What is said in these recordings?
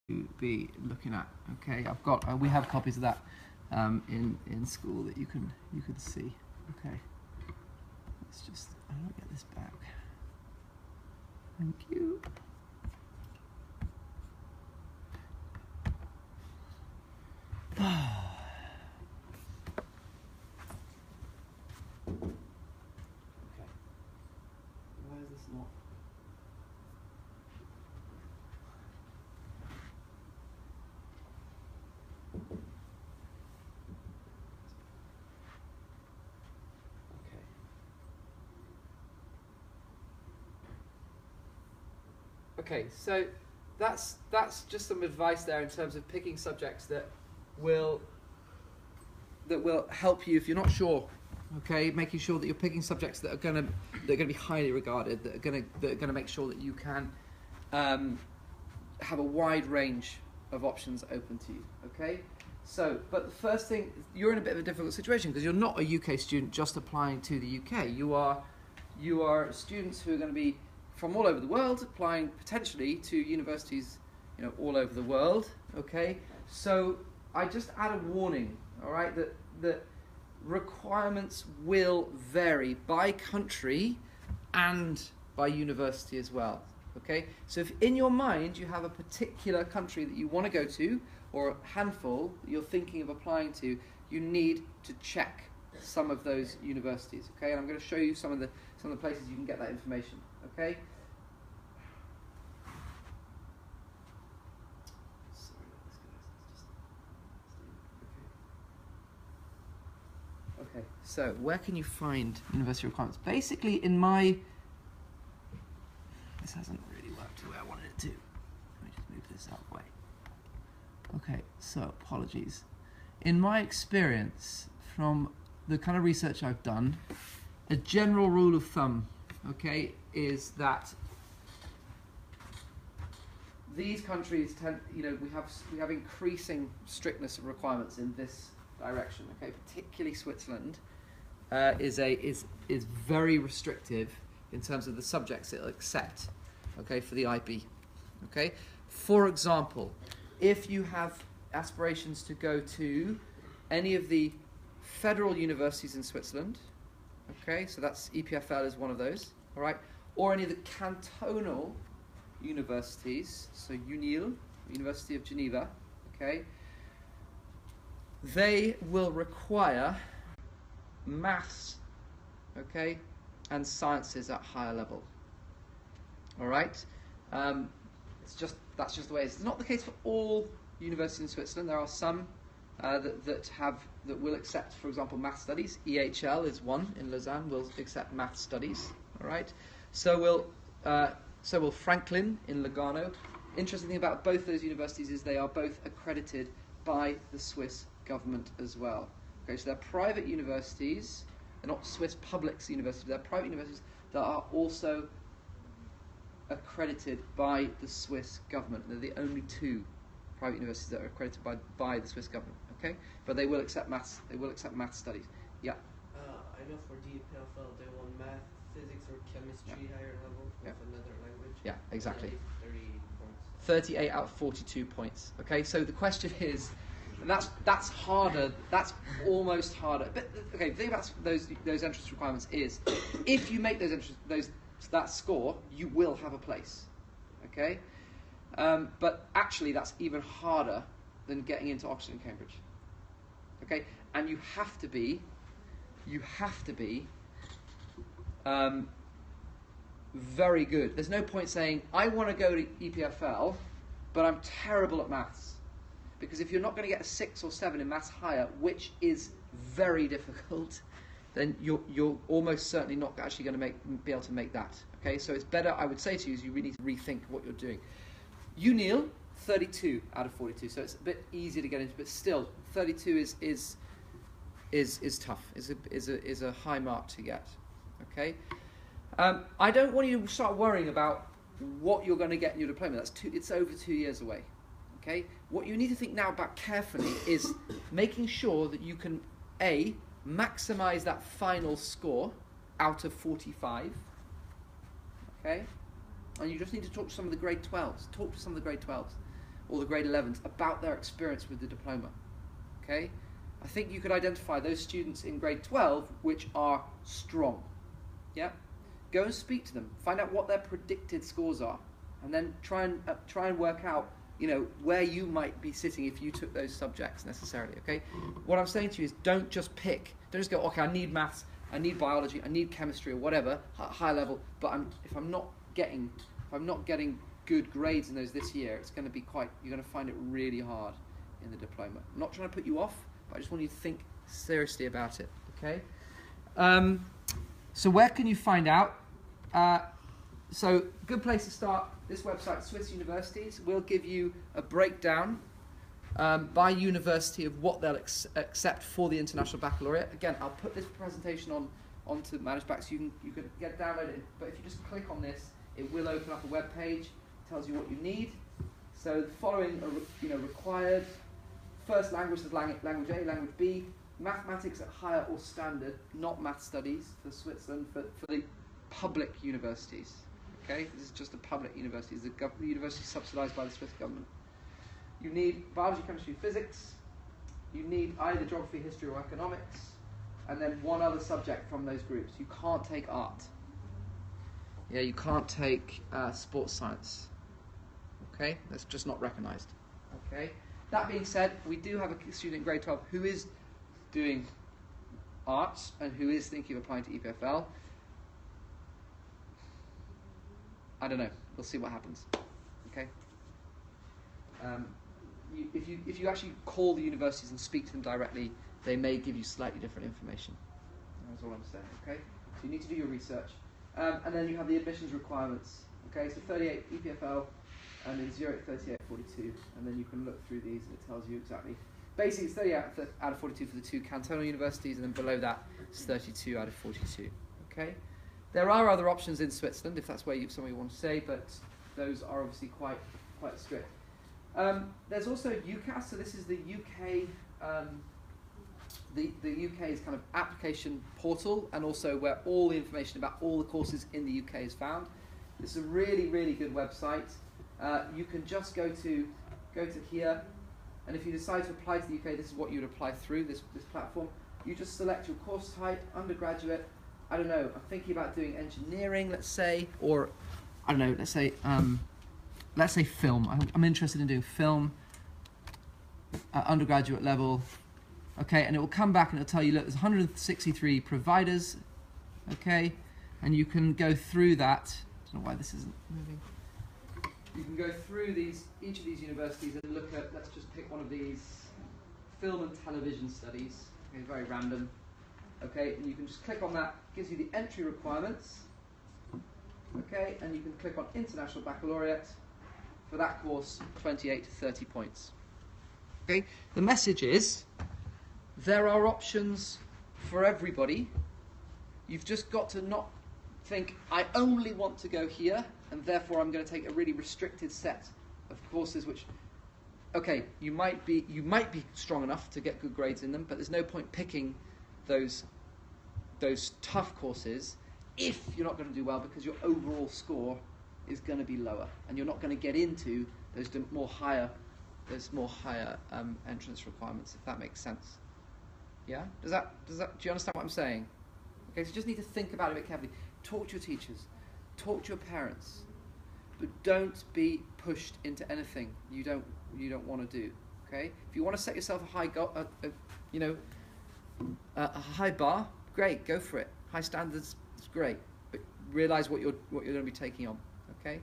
to be looking at. Okay, I've got we have copies of that in school that you can see. Okay, let's just get this back. Thank you. Okay, why is this not? Okay, so that's just some advice there in terms of picking subjects that will help you if you're not sure. Okay, making sure that you're picking subjects that are going to be highly regarded, that are going to make sure that you can have a wide range of options open to you. Okay, so but the first thing, you're in a bit of a difficult situation because you're not a UK student just applying to the UK. You are students who are going to be from all over the world, applying potentially to universities, all over the world. Okay, so I just add a warning. All right, that requirements will vary by country and by university as well. Okay, so if in your mind you have a particular country that you want to go to, or a handful that you're thinking of applying to, you need to check some of those universities. Okay, and I'm going to show you some of the places you can get that information. Okay. Okay, so where can you find university requirements? Basically, this hasn't really worked the way I wanted it to. Let me just move this out of the way. Okay, so apologies. In my experience, from the kind of research I've done, a general rule of thumb, okay, is that these countries tend, we have increasing strictness of requirements in this direction. Okay, particularly Switzerland is very restrictive in terms of the subjects it'll accept. Okay, for the IB. Okay, for example, if you have aspirations to go to any of the federal universities in Switzerland, okay, so that's EPFL is one of those. All right, or any of the cantonal universities, so UNIL, University of Geneva. Okay. They will require maths, okay, and sciences at higher level. All right, that's just the way it is. It's not the case for all universities in Switzerland. There are some that will accept, for example, math studies. EHL is one in Lausanne. Will accept math studies. All right, so will Franklin in Lugano. Interesting thing about both those universities is they are both accredited by the Swiss government as well. Okay, so they're private universities. They're not Swiss public universities. They're private universities that are also accredited by the Swiss government. They're the only two private universities that are accredited by the Swiss government. Okay, but they will accept maths. They will accept math studies. Yeah. I know for DPFL they want math, physics, or chemistry higher level with another language. Yeah, exactly. 30 points. 38 out of 42 points. Okay, so the question is. And that's harder. That's almost harder. But okay, the thing about those entrance requirements is, if you make that score, you will have a place. Okay, but actually that's even harder than getting into Oxford and Cambridge. Okay, and you have to be very good. There's no point saying I want to go to EPFL, but I'm terrible at maths. Because if you're not going to get a 6 or 7 in maths higher, which is very difficult, then you're almost certainly not actually going to be able to make that. Okay, so it's better, I would say to you, is you really need to rethink what you're doing. UNIL, 32 out of 42, so it's a bit easier to get into, but still, 32 is tough. Is a high mark to get. Okay, I don't want you to start worrying about what you're going to get in your diploma. It's over 2 years away. Okay, what you need to think now about carefully is making sure that you can maximize that final score out of 45. Okay, and you just need to talk to some of the grade 12s. Talk to some of the grade 12s. or the grade 11s about their experience with the diploma. Okay? I think you could identify those students in grade 12 which are strong. Yeah? Go and speak to them. Find out what their predicted scores are, and then try and work out, you know, where you might be sitting if you took those subjects necessarily. Okay? What I'm saying to you is, don't just pick. Don't just go, okay, I need maths, I need biology, I need chemistry, or whatever, high level. But if I'm not getting good grades in those this year, it's going to be you're going to find it really hard in the diploma. I'm not trying to put you off, but I just want you to think seriously about it. Okay? So where can you find out? So good place to start. This website, Swiss Universities, will give you a breakdown by university of what they'll accept for the International Baccalaureate. Again, I'll put this presentation onto ManageBac so you can get it downloaded. But if you just click on this, it will open up a web page. Tells you what you need. So the following are required. First language is language A, language B. Mathematics at higher or standard, not math studies for Switzerland, for the public universities. Okay, this is just the public universities. The university is subsidised by the Swiss government. You need biology, chemistry, physics. You need either geography, history, or economics, and then one other subject from those groups. You can't take art. Yeah, you can't take sports science. Okay, that's just not recognised. Okay. That being said, we do have a student in grade 12 who is doing arts and who is thinking of applying to EPFL. I don't know. We'll see what happens. Okay. If you actually call the universities and speak to them directly, they may give you slightly different information. That's all I'm saying. Okay. So you need to do your research, and then you have the admissions requirements. Okay. So 38 EPFL, and then 08, 38, 42, and then you can look through these and it tells you exactly. Basically, it's 30 out of 42 for the two cantonal universities, and then below that, it's 32 out of 42. Okay. There are other options in Switzerland, if that's where somewhere you want to say, but those are obviously quite strict. There's also UCAS, so this is the UK, the UK's kind of application portal, and also where all the information about all the courses in the UK is found. This is a really, really good website. You can just go to here, and if you decide to apply to the UK, this is what you would apply through this platform. You just select your course type, undergraduate. I don't know, I'm thinking about doing engineering, let's say, or I don't know, let's say film. I'm interested in doing film at undergraduate level. Okay, and it will come back and it'll tell you, look, there's 163 providers. Okay, and you can go through that. I don't know why this isn't moving. You can go through each of these universities and look at, let's just pick one of these, film and television studies. Okay, very random. Okay, and you can just click on that, gives you the entry requirements. Okay, and you can click on International Baccalaureate. For that course, 28 to 30 points. Okay, the message is, there are options for everybody. You've just got to not think, I only want to go here, and therefore I'm going to take a really restricted set of courses which, okay, you might be strong enough to get good grades in them, but there's no point picking those tough courses if you're not going to do well, because your overall score is going to be lower, and you're not going to get into those more higher entrance requirements, if that makes sense. Yeah? Do you understand what I'm saying? Okay, so you just need to think about it a bit carefully. Talk to your teachers, talk to your parents, but don't be pushed into anything you don't want to do. Okay? If you want to set yourself a high a high bar, great, go for it. High standards is great, but realise what you're going to be taking on. Okay?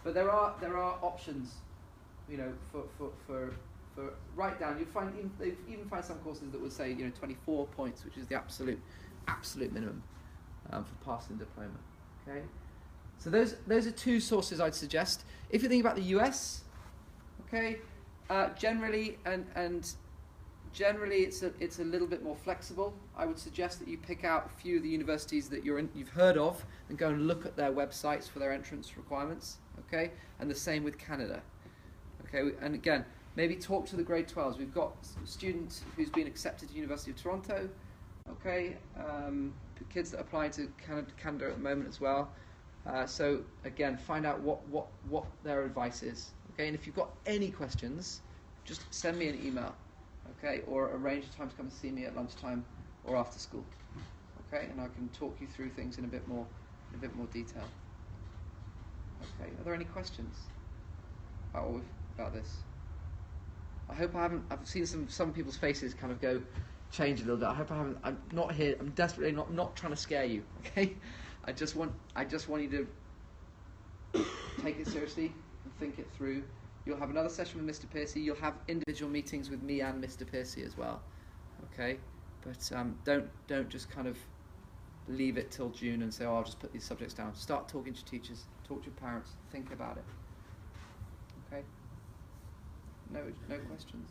But there are options, for write down. They even find some courses that would say 24 points, which is the absolute minimum for passing the diploma. Okay, so those are two sources I'd suggest. If you think about the US, okay, generally it's a little bit more flexible. I would suggest that you pick out a few of the universities that you've heard of and go and look at their websites for their entrance requirements. Okay, and the same with Canada. Okay, and again, maybe talk to the grade 12s. We've got a student who's been accepted to University of Toronto. Okay, kids that are applying to Canada at the moment as well. So again, find out what their advice is. Okay, and if you've got any questions, just send me an email, okay, or arrange a time to come and see me at lunchtime or after school, okay, and I can talk you through things in a bit more detail. Okay, are there any questions about this? I hope I haven't. I've seen some people's faces kind of change a little bit. I hope I haven't. I'm not here. I'm desperately not trying to scare you. Okay, I just want you to take it seriously and think it through. You'll have another session with Mr. Piercy. You'll have individual meetings with me and Mr. Piercy as well. Okay, but don't just kind of leave it till June and say, oh, I'll just put these subjects down. Start talking to teachers. Talk to your parents. Think about it. Okay. No questions.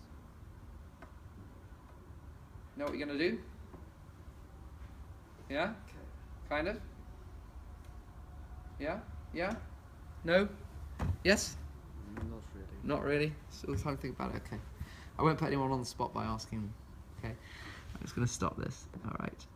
Know what you're going to do? Yeah? Kind of? Yeah? Yeah? No? Yes? Not really. Not really? Still time to think about it? Okay. I won't put anyone on the spot by asking them. Okay? I'm just going to stop this. Alright.